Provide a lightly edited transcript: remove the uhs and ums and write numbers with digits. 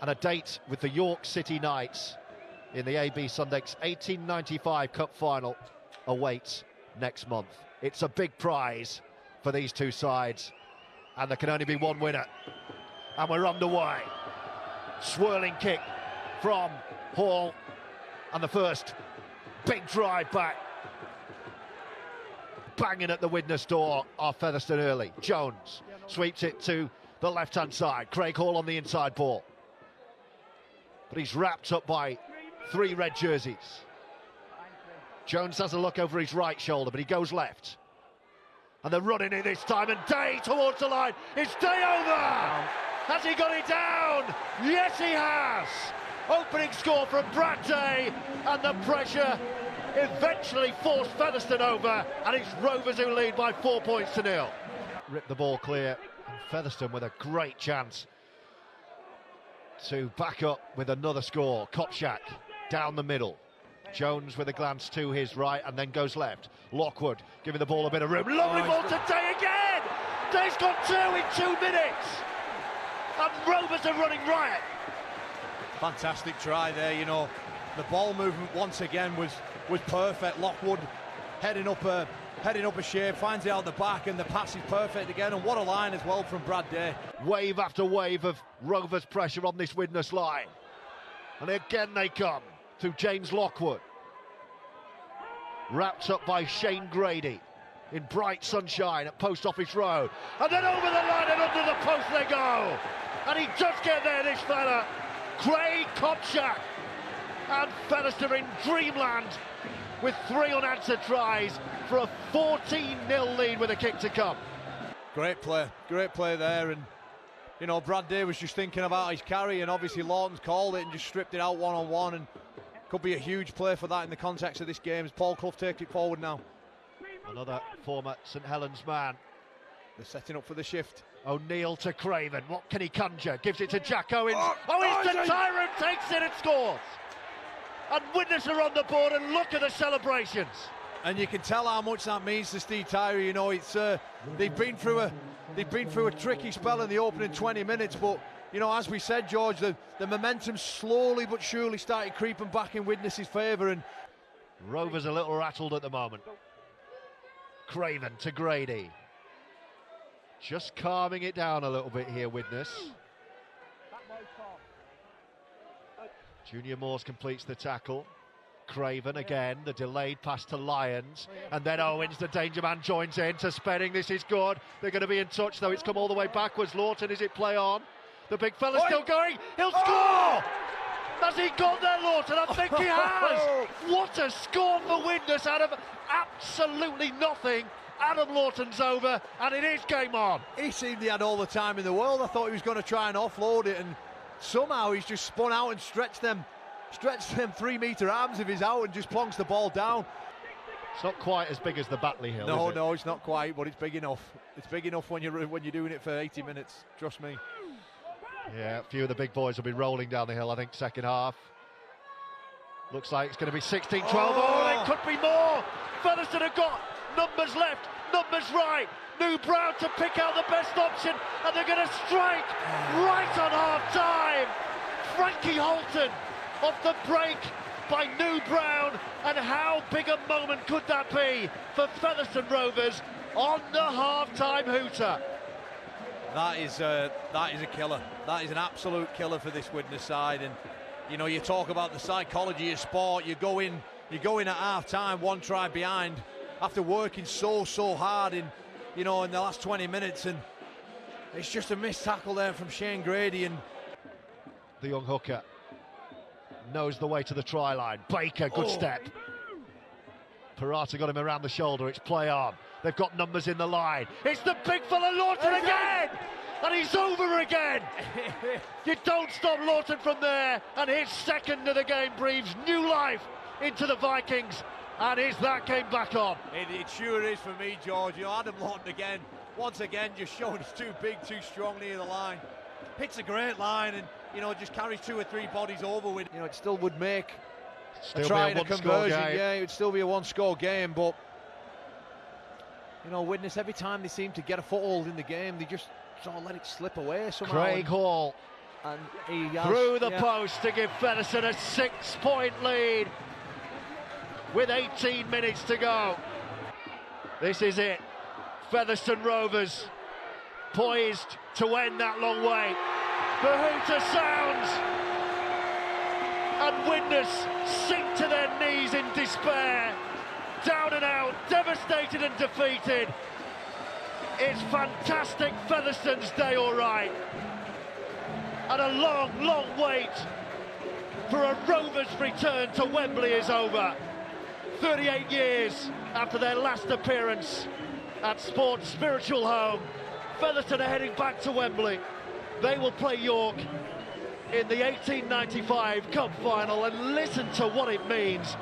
And a date with the York City Knights in the AB Sundecks 1895 Cup Final awaits next month. It's a big prize for these two sides, and there can only be one winner. And we're underway. Swirling kick from Hall, and the first big drive back. Banging at the Widnes door are Featherstone early. Jones sweeps it to the left-hand side. Craig Hall on the inside ball. But he's wrapped up by three red jerseys. Jones has a look over his right shoulder, but he goes left. And they're running it this time, and Day towards the line. It's Day over! Has he got it down? Yes, he has! Opening score from Brad Day, and the pressure eventually forced Featherstone over, and it's Rovers who lead by 4 points to 0. Rip the ball clear, and Featherstone with a great chance to back up with another score. Kopczak down the middle. Jones with a glance to his right and then goes left. Lockwood giving the ball a bit of room. Lovely ball to Day again! Day's got two in 2 minutes! And Rovers are running riot. Fantastic try there, you know. The ball movement once again was perfect. Lockwood heading up a shape, finds it out the back, and the pass is perfect again. And what a line as well from Brad Day. Wave after wave of Rovers pressure on this Widnes line. And again they come to James Lockwood. Wrapped up by Shane Grady in bright sunshine at Post Office Road. And then over the line and under the post they go. And he does get there, this fella, Craig Kopczak. And Featherstone in dreamland with 3 unanswered tries for a 14-0 lead with a kick to come. Great play there, and you know, Brad Day was just thinking about his carry, and obviously Lawton's called it and just stripped it out one-on-one, and could be a huge play for that in the context of this game as Paul Clough takes it forward now. Another former St Helens man. They're setting up for the shift. O'Neill to Craven, what can he conjure? Gives it to Jack Owens. It's the Tyrant, takes it and scores! And Widnes are on the board, and look at the celebrations. And you can tell how much that means to Steve Tyree. You know, it's they've been through a tricky spell in the opening 20 minutes, but you know, as we said, George, the momentum slowly but surely started creeping back in Widnes' favour, and Rovers a little rattled at the moment. Craven to Grady. Just calming it down a little bit here, Widnes. Junior Moores completes the tackle. Craven again, the delayed pass to Lyons, and then Owens, the danger man, joins in to Spedding. This is good. They're going to be in touch, though. It's come all the way backwards. Lawton, is it play on? The big fella's still going. He'll score! Has he got there, Lawton? I think he has. What a score for Widnes out of absolutely nothing. Adam Lawton's over, and it is game on. He seemed he had all the time in the world. I thought he was going to try and offload it, and somehow he's just spun out and stretched them 3-metre arms of his out and just plonks the ball down. It's not quite as big as the Batley Hill. No, it's not quite, but it's big enough. It's big enough when you're doing it for 80 minutes. Trust me. Yeah, a few of the big boys will be rolling down the hill, I think, second half. Looks like it's going to be 16-12. Oh, it could be more. Featherstone have got numbers left, numbers right. New Brown to pick out the best option, and they're going to strike right on half-time. Frankie Holton off the break by New Brown, and how big a moment could that be for Featherstone Rovers on the half-time hooter? That is a killer. That is an absolute killer for this Widnes side. And you know, you talk about the psychology of sport. You go in at half-time, 1 try behind, after working so hard in the last 20 minutes, and it's just a missed tackle there from Shane Grady, and the young hooker knows the way to the try line. Baker, good step. Parata got him around the shoulder. It's play on. They've got numbers in the line. It's the big fella Lawton again, and he's over again. You don't stop Lawton from there, and his second of the game breathes new life into the Vikings. And is that game back on? It sure is for me, George. You know, Adam Lawton again, once again, just showing he's too big, too strong near the line. Hits a great line, and you know, just carries 2 or 3 bodies over with. You know, it still would make a try and a conversion. Yeah, it would still be a 1-score game, but you know, every time they seem to get a foothold in the game, they just sort of let it slip away somehow. Craig Hall And he has, through the post to give Featherstone a 6-point lead with 18 minutes to go. This is it. Featherstone Rovers poised to end that long wait. The hooter sounds, and Widnes sink to their knees in despair. Down and out, devastated and defeated. It's fantastic Featherstone's day, all right. And a long, long wait for a Rovers return to Wembley is over. 38 years after their last appearance at Sport's spiritual home, Featherstone are heading back to Wembley. They will play York in the 1895 Cup final, and listen to what it means